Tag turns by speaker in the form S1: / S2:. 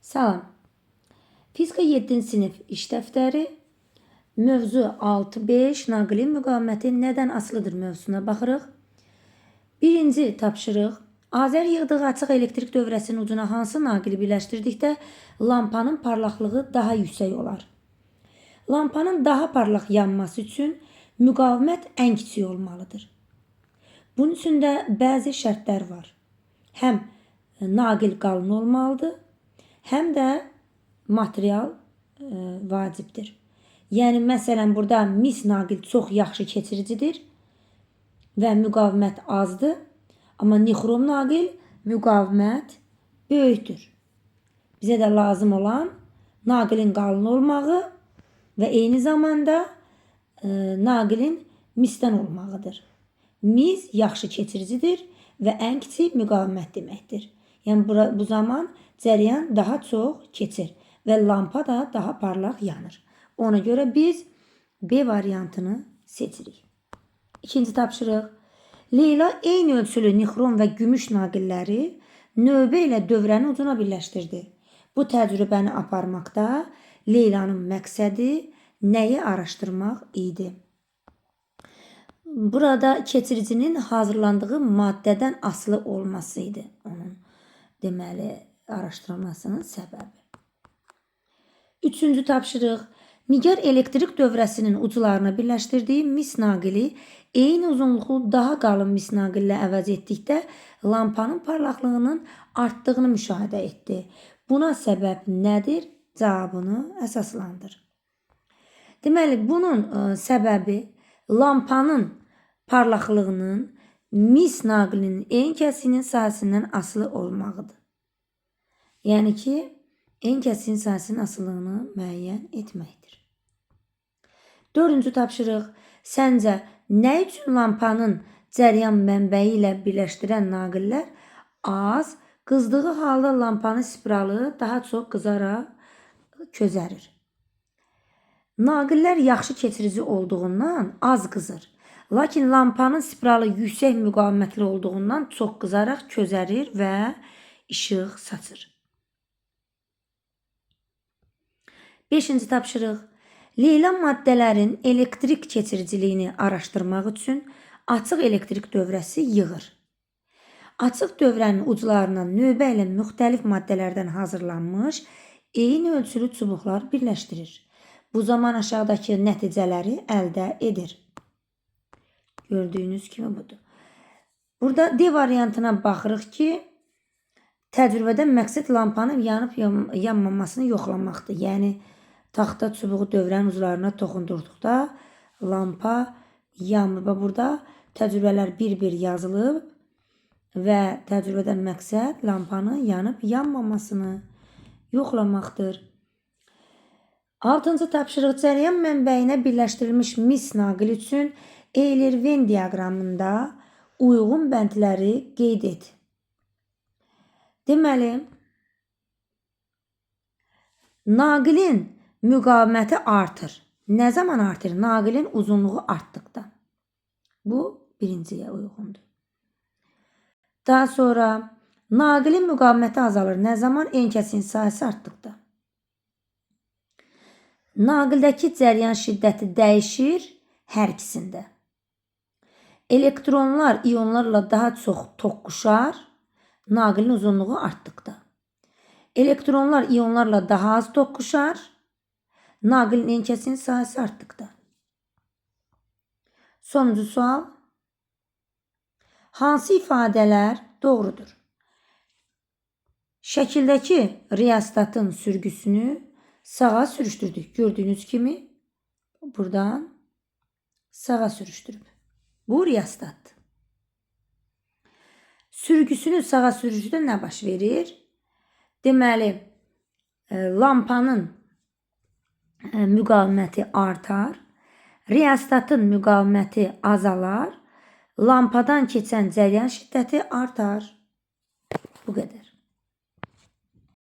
S1: Salam. Fizika 7-ci sinif iş dəftəri, mövzu 6.5 naqilin müqaviməti nədən asılıdır mövzusuna baxırıq. Birinci tapşırıq. Azər yığdığı açıq elektrik dövrəsinin ucuna hansı naqili birləşdirdikdə lampanın parlaqlığı daha yüksək olar? Lampanın daha parlaq yanması üçün müqavimət ən kiçik olmalıdır. Bunun üçün də bəzi şərtlər var. Həm naqil qalın olmalıdır, həm də material vacibdir. Yəni, məsələn, burada mis naqil çox yaxşı keçiricidir və müqavimət azdır. Amma nixrom naqil müqavimət böyükdür. Bizə də lazım olan naqilin qalın olmağı və eyni zamanda naqilin misdən olmağıdır. Mis yaxşı keçiricidir və ən kiçik müqavimət deməkdir. Yəni, bu zaman cəryan daha çox keçir və lampa da daha parlaq yanır. Ona görə biz B variantını seçirik. İkinci tapşırıq. Leyla eyni ölçülü nixrom və gümüş naqilləri növbə ilə dövrənin ucuna birləşdirdi. Bu təcrübəni aparmaqda Leylanın məqsədi nəyi araşdırmaq idi? Burada keçiricinin hazırlandığı maddədən asılı olması idi onun deməli araşdırılmasının səbəbi. Üçüncü tapşırıq. Nigar elektrik dövrəsinin uclarına birləşdirdiyi mis naqili eyni uzunluğu daha qalın mis naqillə əvəz etdikdə lampanın parlaqlığının artdığını müşahidə etdi. Buna səbəb nədir? Cavabını əsaslandır. Deməli, bunun səbəbi lampanın parlaqlığının mis naqilinin en kəsiyinin sahəsindən asılı olmağıdır. Yəni ki, en kəsiyin sahəsinin asılılığını müəyyən etməkdir. Dördüncü tapşırıq. Səncə, nə üçün lampanın cəryan mənbəyi ilə birləşdirən naqillər az, qızdığı halda lampanın spiralı daha çox qızaraq közərir? Naqillər yaxşı keçirici olduğundan az qızır. Lakin lampanın spiralı yüksək müqavimətli olduğundan çox qızaraq közərir və işıq saçır. Beşinci tapşırıq. Leyla maddələrin elektrik keçiriciliyini araşdırmaq üçün açıq elektrik dövrəsi yığır. Açıq dövrənin uclarına növbə ilə müxtəlif maddələrdən hazırlanmış eyni ölçülü çubuqlar birləşdirir. Bu zaman aşağıdakı nəticələri əldə edir. Gördüyünüz kimi budur. Burada D variantına baxırıq ki, təcrübədə məqsəd lampanın yanıb yanmamasını yoxlamaqdır. Yəni, taxta çubuğu dövrənin uclarına toxundurduqda lampa yanmır. Burada təcrübələr bir-bir yazılıb və təcrübədən məqsəd lampanın yanıb yanmamasını yoxlamaqdır. Altıncı tapşırıq. Cəryan mənbəyinə birləşdirilmiş mis naqil üçün Eyler-Venn diaqramında uyğun bəndləri qeyd et. Deməli, naqilin müqaviməti artır. Nə zaman artır? Naqilin uzunluğu artdıqda. Bu birinciyə uyğundur. Daha sonra naqilin müqaviməti azalır. Nə zaman? En kəsiyin sahəsi artdıqda. Naqildəki cəryan şiddəti dəyişir hər ikisində. Elektronlar iyonlarla daha çox toqquşar. Naqilin uzunluğu artdıqda. Elektronlar iyonlarla daha az toqquşar. Naqilin en kəsiyin sahəsi artdıqda. Sonuncu sual. Hansı ifadələr doğrudur? Şəkildəki reostatın sürgüsünü sağa sürüşdürdük. Gördüyünüz kimi buradan sağa sürüşdürüb. Bu reostatdır. Sürgüsünü sağa sürüşdürdə nə baş verir? Deməli, lampanın müqaviməti artar, reostatın müqaviməti azalar, lampadan keçən cəryan şiddəti artar. Bu qədər.